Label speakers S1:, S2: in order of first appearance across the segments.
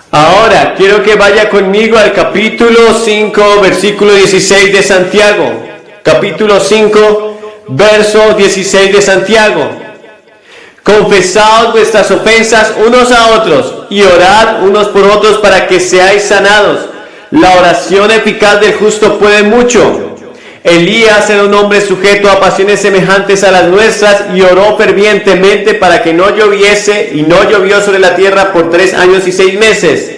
S1: Ahora, quiero que vaya conmigo al capítulo 5, versículo 16 de Santiago. Capítulo 5, verso 16 de Santiago. Confesaos vuestras ofensas unos a otros y orad unos por otros para que seáis sanados. La oración eficaz del justo puede mucho. Elías era un hombre sujeto a pasiones semejantes a las nuestras y oró fervientemente para que no lloviese, y no llovió sobre la tierra por 3 años y 6 meses.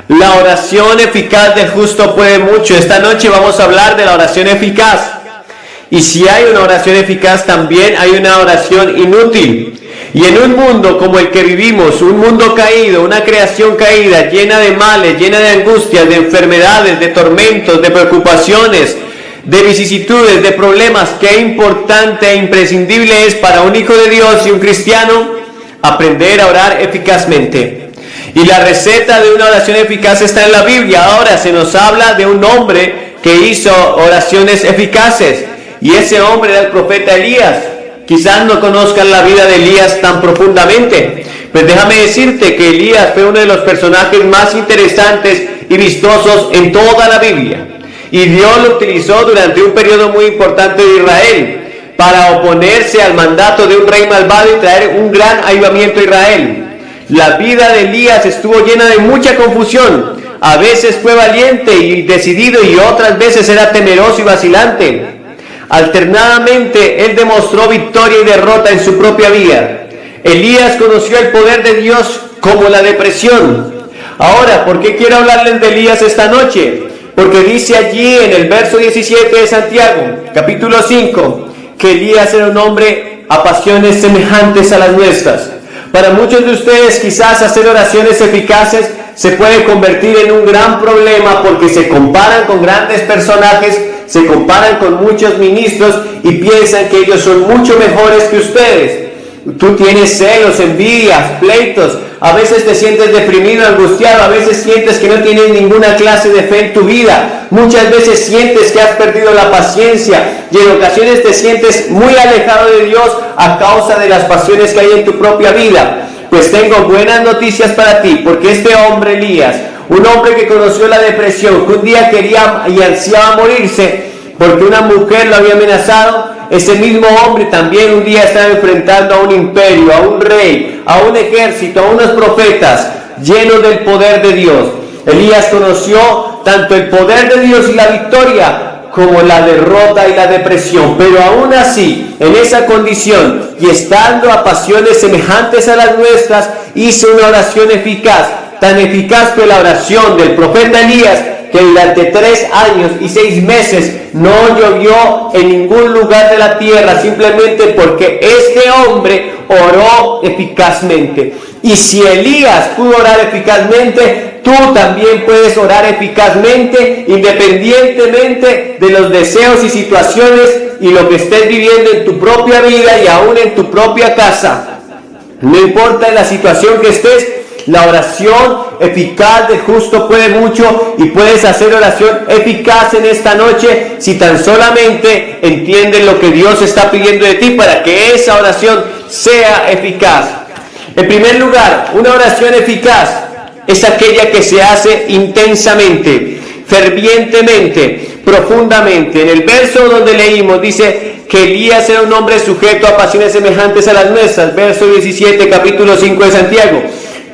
S1: La oración eficaz del justo puede mucho. Esta noche vamos a hablar de la oración eficaz. Y si hay una oración eficaz, también hay una oración inútil. Y en un mundo como el que vivimos, un mundo caído, una creación caída, llena de males, llena de angustias, de enfermedades, de tormentos, de preocupaciones, de vicisitudes, de problemas, qué importante e imprescindible es para un hijo de Dios y un cristiano aprender a orar eficazmente. Y la receta de una oración eficaz está en la Biblia. Ahora se nos habla de un hombre que hizo oraciones eficaces, y ese hombre era el profeta Elías. Quizás no conozcan la vida de Elías tan profundamente, pues déjame decirte que Elías fue uno de los personajes más interesantes y vistosos en toda la Biblia. Y Dios lo utilizó durante un periodo muy importante de Israel para oponerse al mandato de un rey malvado y traer un gran avivamiento a Israel. La vida de Elías estuvo llena de mucha confusión. A veces fue valiente y decidido, y otras veces era temeroso y vacilante. Alternadamente, él demostró victoria y derrota en su propia vida. Elías conoció el poder de Dios como la depresión. Ahora, ¿por qué quiero hablarles de Elías esta noche? Porque dice allí en el verso 17 de Santiago, capítulo 5, que Elías era un hombre a pasiones semejantes a las nuestras. Para muchos de ustedes, quizás hacer oraciones eficaces se puede convertir en un gran problema, porque se comparan con grandes personajes, se comparan con muchos ministros y piensan que ellos son mucho mejores que ustedes. Tú tienes celos, envidias, pleitos, a veces te sientes deprimido, angustiado, a veces sientes que no tienes ninguna clase de fe en tu vida, muchas veces sientes que has perdido la paciencia, y en ocasiones te sientes muy alejado de Dios a causa de las pasiones que hay en tu propia vida. Pues tengo buenas noticias para ti, porque este hombre Elías, un hombre que conoció la depresión, que un día quería y ansiaba morirse porque una mujer lo había amenazado, ese mismo hombre también un día estaba enfrentando a un imperio, a un rey, a un ejército, a unos profetas llenos del poder de Dios. Elías conoció tanto el poder de Dios y la victoria como la derrota y la depresión, pero aún así, en esa condición y estando a pasiones semejantes a las nuestras, hizo una oración eficaz. Tan eficaz fue la oración del profeta Elías que durante 3 años y 6 meses no llovió en ningún lugar de la tierra, simplemente porque este hombre oró eficazmente. Y si Elías pudo orar eficazmente, tú también puedes orar eficazmente, independientemente de los deseos y situaciones y lo que estés viviendo en tu propia vida y aún en tu propia casa. No importa la situación que estés, la oración eficaz del justo puede mucho, y puedes hacer oración eficaz en esta noche si tan solamente entiendes lo que Dios está pidiendo de ti para que esa oración sea eficaz. En primer lugar, una oración eficaz es aquella que se hace intensamente, fervientemente, profundamente. En el verso donde leímos dice que Elías era un hombre sujeto a pasiones semejantes a las nuestras, verso 17, capítulo 5 de Santiago.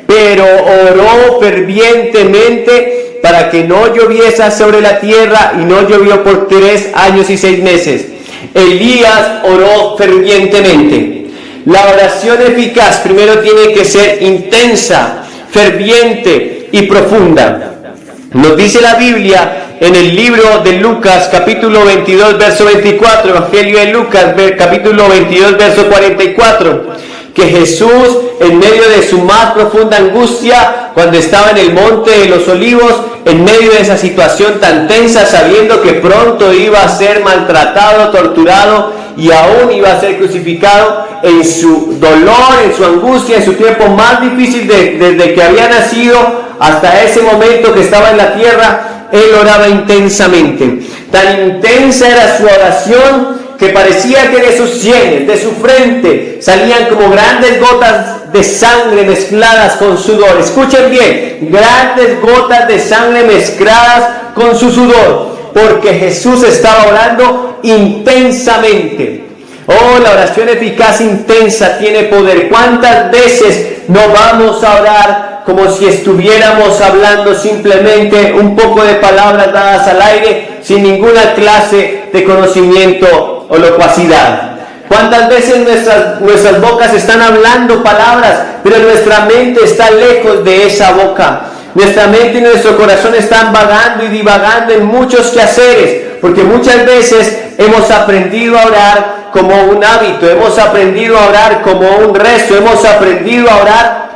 S1: Pero oró fervientemente para que no lloviese sobre la tierra, y no llovió por 3 años y 6 meses. Elías oró fervientemente. La oración eficaz primero tiene que ser intensa, ferviente y profunda. Nos dice la Biblia en el libro de Lucas, capítulo 22, verso 24, Evangelio de Lucas, capítulo 22, verso 44, que Jesús, en medio de su más profunda angustia, cuando estaba en el monte de los olivos, en medio de esa situación tan tensa, sabiendo que pronto iba a ser maltratado, torturado y aún iba a ser crucificado, en su dolor, en su angustia, en su tiempo más difícil desde que había nacido hasta ese momento que estaba en la tierra, él oraba intensamente. Tan intensa era su oración que parecía que de sus sienes, de su frente, salían como grandes gotas de sangre mezcladas con sudor. Escuchen bien, grandes gotas de sangre mezcladas con su sudor, porque Jesús estaba orando intensamente. Oh, la oración eficaz intensa tiene poder. ¿Cuántas veces no vamos a orar como si estuviéramos hablando simplemente un poco de palabras dadas al aire, sin ninguna clase de conocimiento o locuacidad? ¿Cuántas veces nuestras bocas están hablando palabras, pero nuestra mente está lejos de esa boca? Nuestra mente y nuestro corazón están vagando y divagando en muchos quehaceres, porque muchas veces hemos aprendido a orar como un hábito, hemos aprendido a orar como un rezo, hemos aprendido a orar,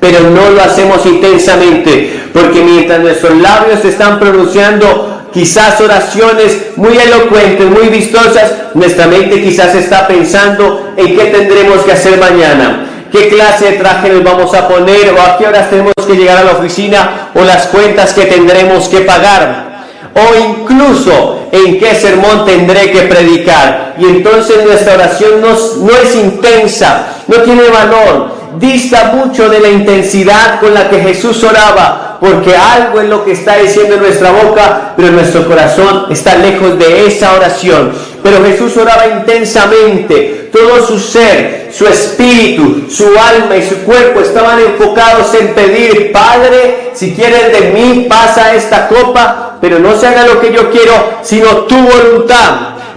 S1: pero no lo hacemos intensamente, porque mientras nuestros labios están pronunciando quizás oraciones muy elocuentes, muy vistosas, nuestra mente quizás está pensando en qué tendremos que hacer mañana, qué clase de traje nos vamos a poner, o a qué horas tenemos que llegar a la oficina, o las cuentas que tendremos que pagar, o incluso en qué sermón tendré que predicar. Y entonces nuestra oración no es intensa, no tiene valor, dista mucho de la intensidad con la que Jesús oraba, porque algo es lo que está diciendo en nuestra boca, pero nuestro corazón está lejos de esa oración. Pero Jesús oraba intensamente, todo su ser, su espíritu, su alma y su cuerpo estaban enfocados en pedir: Padre, si quieres de mí, pasa esta copa, pero no se haga lo que yo quiero, sino tu voluntad.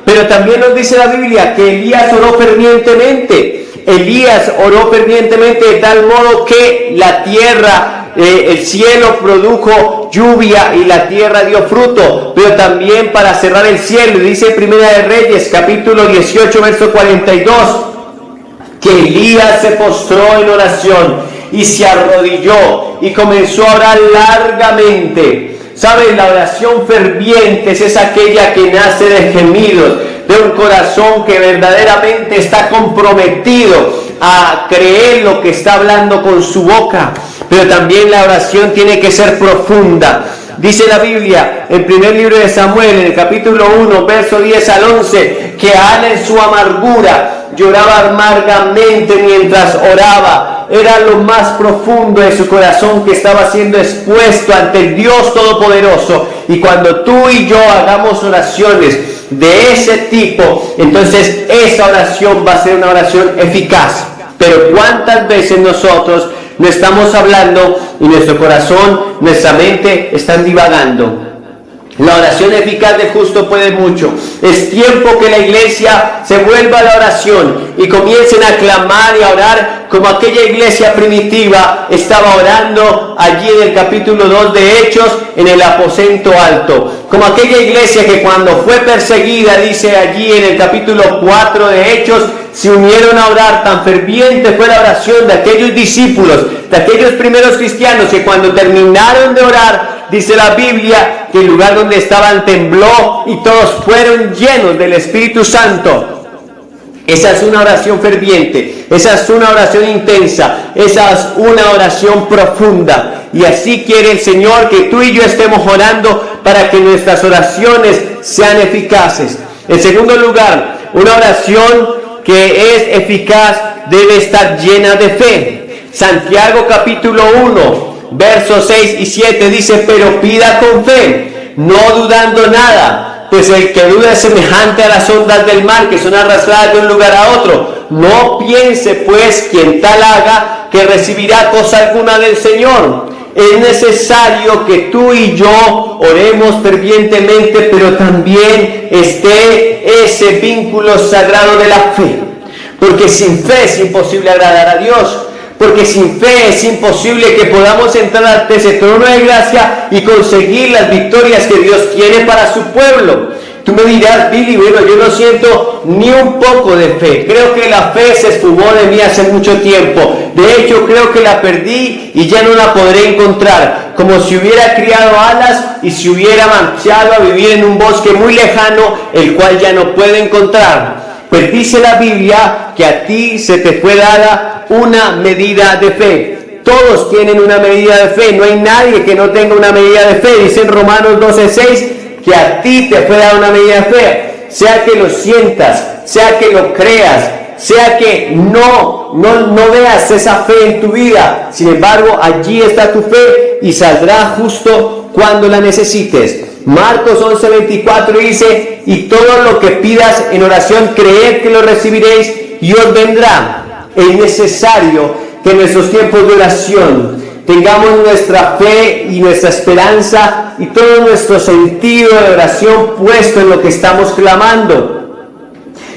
S1: Pero también nos dice la Biblia que Elías oró fervientemente. Elías oró fervientemente de tal modo que la tierra, el cielo produjo lluvia y la tierra dio fruto. Pero también, para cerrar el cielo, dice Primera de Reyes, capítulo 18, verso 42, que Elías se postró en oración y se arrodilló y comenzó a orar largamente. ¿Sabes? La oración ferviente es aquella que nace de gemidos, de un corazón que verdaderamente está comprometido a creer lo que está hablando con su boca. Pero también la oración tiene que ser profunda. Dice la Biblia en primer libro de Samuel, en el capítulo 1, verso 10 al 11, que Ana en su amargura lloraba amargamente mientras oraba. Era lo más profundo de su corazón que estaba siendo expuesto ante el Dios Todopoderoso. Y cuando tú y yo hagamos oraciones de ese tipo, entonces esa oración va a ser una oración eficaz. Pero ¿cuántas veces nosotros no estamos hablando y nuestro corazón, nuestra mente están divagando? La oración eficaz del justo puede mucho. Es tiempo que la iglesia se vuelva a la oración y comiencen a clamar y a orar como aquella iglesia primitiva estaba orando allí en el capítulo 2 de Hechos, en el aposento alto. Como aquella iglesia que cuando fue perseguida, dice allí en el capítulo 4 de Hechos, se unieron a orar. Tan ferviente fue la oración de aquellos discípulos, de aquellos primeros cristianos, que cuando terminaron de orar, dice la Biblia que el lugar donde estaban tembló y todos fueron llenos del Espíritu Santo. Esa es una oración ferviente, esa es una oración intensa, esa es una oración profunda. Y así quiere el Señor que tú y yo estemos orando para que nuestras oraciones sean eficaces. En segundo lugar, una oración que es eficaz debe estar llena de fe. Santiago capítulo 1, versos 6 y 7 dice: pero pida con fe, no dudando nada, pues el que duda es semejante a las ondas del mar, que son arrastradas de un lugar a otro. No piense pues quien tal haga que recibirá cosa alguna del Señor. Es necesario que tú y yo oremos fervientemente, pero también esté ese vínculo sagrado de la fe, porque sin fe es imposible agradar a Dios. Porque sin fe es imposible que podamos entrar ante ese trono de gracia y conseguir las victorias que Dios tiene para su pueblo. Tú me dirás: Billy, bueno, yo no siento ni un poco de fe. Creo que la fe se esfumó de mí hace mucho tiempo. De hecho, creo que la perdí y ya no la podré encontrar. Como si hubiera criado alas y se hubiera marchado a vivir en un bosque muy lejano, el cual ya no puedo encontrar. Pues dice la Biblia que a ti se te fue dada una medida de fe. Todos tienen una medida de fe. No hay nadie que no tenga una medida de fe. Dice en Romanos 12:6 que a ti te fue dada una medida de fe. sea que lo sientas, sea que lo creas, sea que no veas esa fe en tu vida. Sin embargo, allí está tu fe y saldrá justo cuando la necesites. Marcos 11:24 dice: y todo lo que pidas en oración, creed que lo recibiréis y os vendrá. Es necesario que en nuestros tiempos de oración tengamos nuestra fe y nuestra esperanza y todo nuestro sentido de oración puesto en lo que estamos clamando.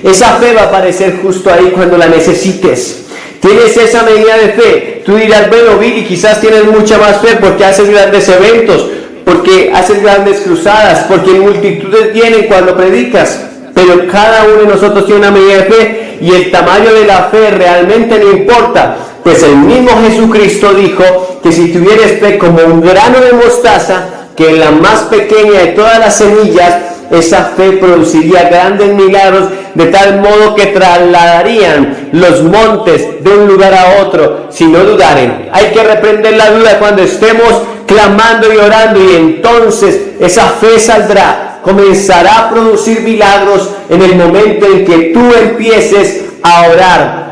S1: Esa fe va a aparecer justo ahí cuando la necesites. Tienes esa medida de fe. Tú dirás: bueno, Billy, quizás tienes mucha más fe porque haces grandes eventos, porque haces grandes cruzadas, porque multitudes vienen cuando predicas. Pero cada uno de nosotros tiene una medida de fe, y el tamaño de la fe realmente no importa. Pues el mismo Jesucristo dijo que si tuvieras fe como un grano de mostaza, que es la más pequeña de todas las semillas, esa fe produciría grandes milagros, de tal modo que trasladarían los montes de un lugar a otro si no dudaren. Hay que reprender la duda cuando estemos clamando y orando, y entonces esa fe saldrá, comenzará a producir milagros en el momento en que tú empieces a orar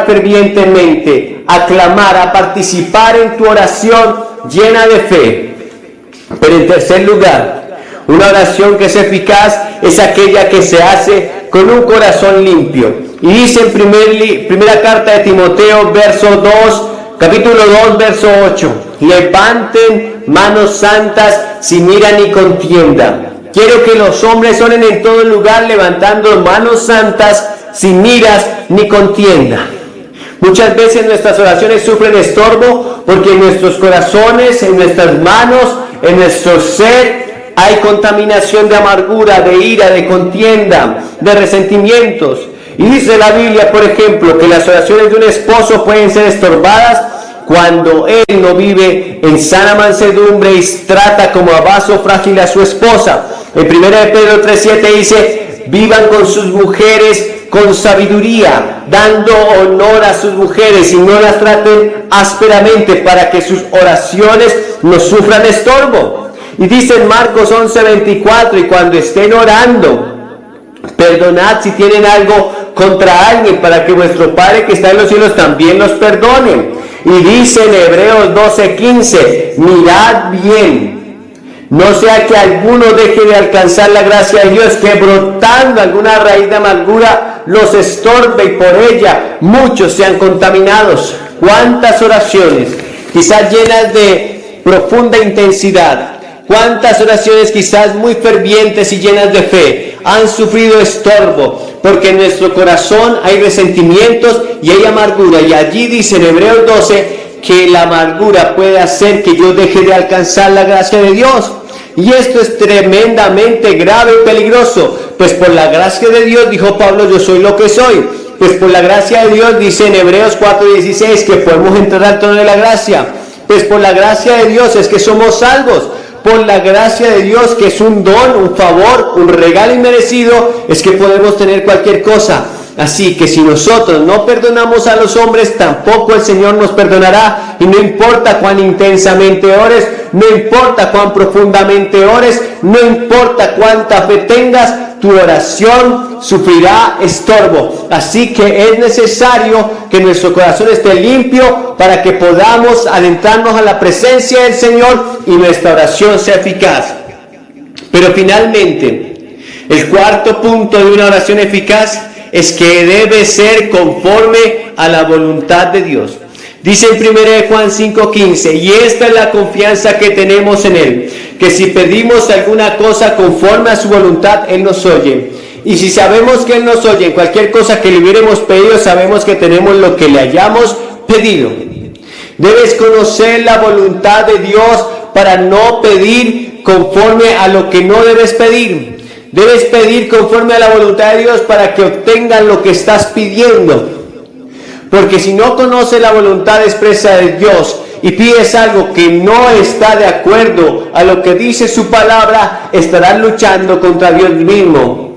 S1: fervientemente, a clamar, a participar en tu oración llena de fe. Pero en tercer lugar, una oración que es eficaz es aquella que se hace con un corazón limpio. Y dice en primera carta de Timoteo, capítulo 2, verso 8: levanten manos santas sin ira ni contienda. Quiero que los hombres oren en todo lugar levantando manos santas sin iras ni contienda. Muchas veces nuestras oraciones sufren estorbo porque en nuestros corazones, en nuestras manos, en nuestro ser hay contaminación de amargura, de ira, de contienda, de resentimientos. Y dice la Biblia, por ejemplo, que las oraciones de un esposo pueden ser estorbadas cuando él no vive en sana mansedumbre y trata como a vaso frágil a su esposa. En 1 Pedro 3:7 dice: vivan con sus mujeres con sabiduría, dando honor a sus mujeres y no las traten ásperamente, para que sus oraciones no sufran estorbo. Y dice en Marcos 11:24: y cuando estén orando, perdonad si tienen algo contra alguien, para que vuestro Padre que está en los cielos también los perdone. Y dice en Hebreos 12:15: mirad bien, no sea que alguno deje de alcanzar la gracia de Dios, que brotando alguna raíz de amargura los estorbe, y por ella muchos sean contaminados. ¿Cuántas oraciones, quizás llenas de profunda intensidad, cuántas oraciones quizás muy fervientes y llenas de fe, han sufrido estorbo, porque en nuestro corazón hay resentimientos y hay amargura? Y allí dice en Hebreos 12 que la amargura puede hacer que yo deje de alcanzar la gracia de Dios. Y esto es tremendamente grave y peligroso, pues por la gracia de Dios, dijo Pablo, yo soy lo que soy. Pues por la gracia de Dios, dice en Hebreos 4:16, que podemos entrar al trono de la gracia. Pues por la gracia de Dios es que somos salvos. Por la gracia de Dios, que es un don, un favor, un regalo inmerecido, es que podemos tener cualquier cosa. Así que si nosotros no perdonamos a los hombres, tampoco el Señor nos perdonará. Y no importa cuán intensamente ores, no importa cuán profundamente ores, no importa cuánta fe tengas, tu oración sufrirá estorbo. Así que es necesario que nuestro corazón esté limpio para que podamos adentrarnos a la presencia del Señor y nuestra oración sea eficaz. Pero finalmente, el cuarto punto de una oración eficaz es que debe ser conforme a la voluntad de Dios. Dice en 1 Juan 5:15: y esta es la confianza que tenemos en Él, que si pedimos alguna cosa conforme a su voluntad, Él nos oye. Y si sabemos que Él nos oye en cualquier cosa que le hubiéramos pedido, sabemos que tenemos lo que le hayamos pedido. Debes conocer la voluntad de Dios para no pedir conforme a lo que no debes pedir. Debes pedir conforme a la voluntad de Dios para que obtengan lo que estás pidiendo. Porque si no conoces la voluntad expresa de Dios y pides algo que no está de acuerdo a lo que dice su palabra, estarás luchando contra Dios mismo.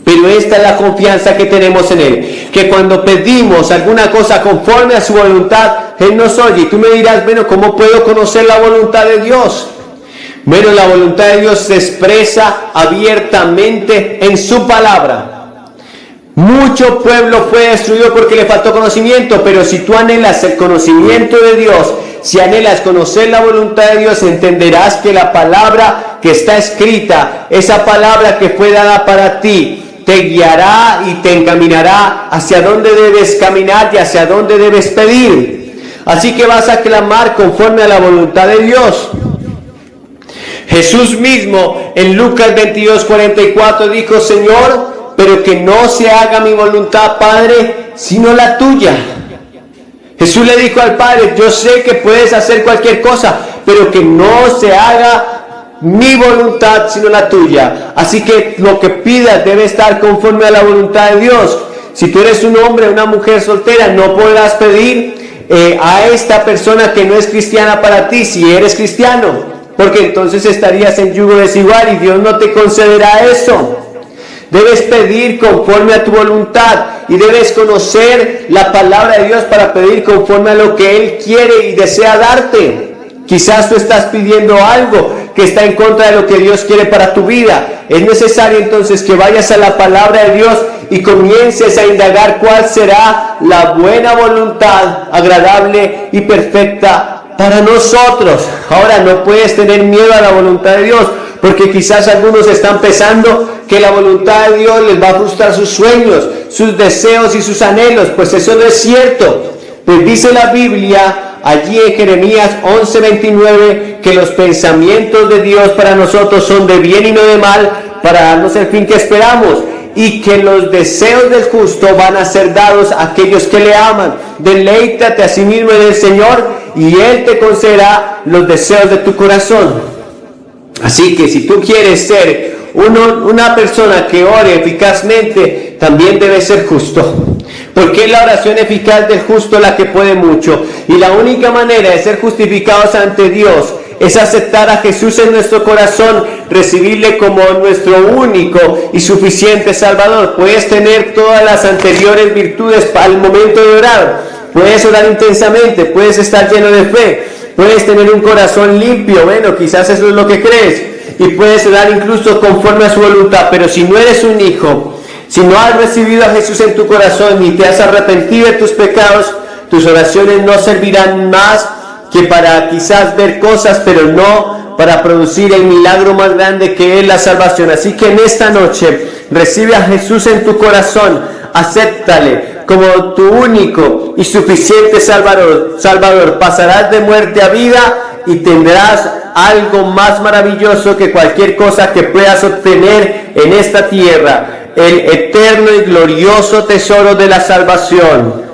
S1: Pero esta es la confianza que tenemos en Él, que cuando pedimos alguna cosa conforme a su voluntad, Él nos oye. Y tú me dirás, bueno, ¿cómo puedo conocer la voluntad de Dios? Bueno, la voluntad de Dios se expresa abiertamente en su palabra. Mucho pueblo fue destruido porque le faltó conocimiento, pero si tú anhelas el conocimiento de Dios, si anhelas conocer la voluntad de Dios, entenderás que la palabra que está escrita, esa palabra que fue dada para ti, te guiará y te encaminará hacia dónde debes caminar y hacia dónde debes pedir. Así que vas a clamar conforme a la voluntad de Dios. Jesús mismo en Lucas 22:44 dijo: Señor, pero que no se haga mi voluntad, Padre, sino la tuya. Jesús le dijo al Padre: yo sé que puedes hacer cualquier cosa, pero que no se haga mi voluntad sino la tuya. Así que lo que pidas debe estar conforme a la voluntad de Dios. Si tú eres un hombre o una mujer soltera, no podrás pedir a esta persona que no es cristiana para ti si eres cristiano, porque entonces estarías en yugo desigual y Dios no te concederá eso. Debes pedir conforme a tu voluntad y debes conocer la palabra de Dios para pedir conforme a lo que Él quiere y desea darte. Quizás tú estás pidiendo algo que está en contra de lo que Dios quiere para tu vida. Es necesario entonces que vayas a la palabra de Dios y comiences a indagar cuál será la buena voluntad, agradable y perfecta para nosotros. Ahora, no puedes tener miedo a la voluntad de Dios, porque quizás algunos están pensando que la voluntad de Dios les va a frustrar sus sueños, sus deseos y sus anhelos. Pues eso no es cierto. Pues dice la Biblia allí en Jeremías 11:29 que los pensamientos de Dios para nosotros son de bien y no de mal, para darnos el fin que esperamos, y que los deseos del justo van a ser dados a aquellos que le aman. Deleítate a sí mismo en el Señor y Él te concederá los deseos de tu corazón. Así que si tú quieres ser una persona que ore eficazmente, también debes ser justo, porque es la oración eficaz del justo la que puede mucho. Y la única manera de ser justificados ante Dios es aceptar a Jesús en nuestro corazón, recibirle como nuestro único y suficiente Salvador. Puedes tener todas las anteriores virtudes para el momento de orar, puedes orar intensamente, puedes estar lleno de fe, puedes tener un corazón limpio, bueno, quizás eso es lo que crees, y puedes orar incluso conforme a su voluntad. Pero si no eres un hijo, si no has recibido a Jesús en tu corazón y te has arrepentido de tus pecados, tus oraciones no servirán más que para quizás ver cosas, pero no para producir el milagro más grande que es la salvación. Así que en esta noche recibe a Jesús en tu corazón, acéptale como tu único y suficiente Salvador. Pasarás de muerte a vida y tendrás algo más maravilloso que cualquier cosa que puedas obtener en esta tierra: el eterno y glorioso tesoro de la salvación.